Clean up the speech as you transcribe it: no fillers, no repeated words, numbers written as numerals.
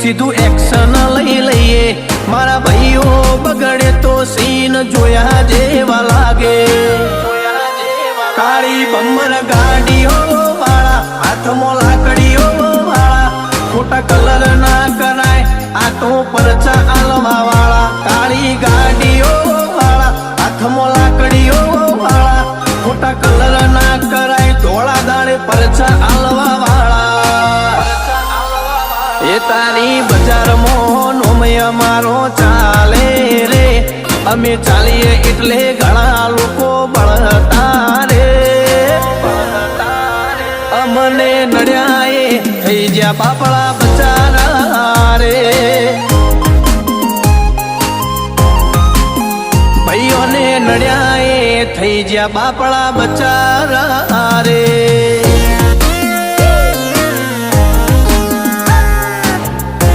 સીધું એક્શન લઈ લઈએ મારા ભાઈઓ બગડે તો સીન જોયા જેવા લાગે કાળી બમ્બર ગાડીઓ વાળા હાથમાં લાકડીઓ વાળા ખોટા કલર ના કરાય આ તો પરચા આલવા વાળા કાળી ગાડીઓ વાળા હાથમાં લાકડીઓ વાળા ખોટા કલર ના કરાય ધોળા દાડે પરચા આલવા વાળા એ તારી બજારમાં નોમય મારો ચાલે રે અમે ચાલીએ એટલે ઘણા લોકો બળતા રે અમને નડ્યા એ થઈ જ્યાં બાપડા બચારા રે ભાઈઓને નડ્યા એ થઈ જ્યાં બાપડા બચારા રે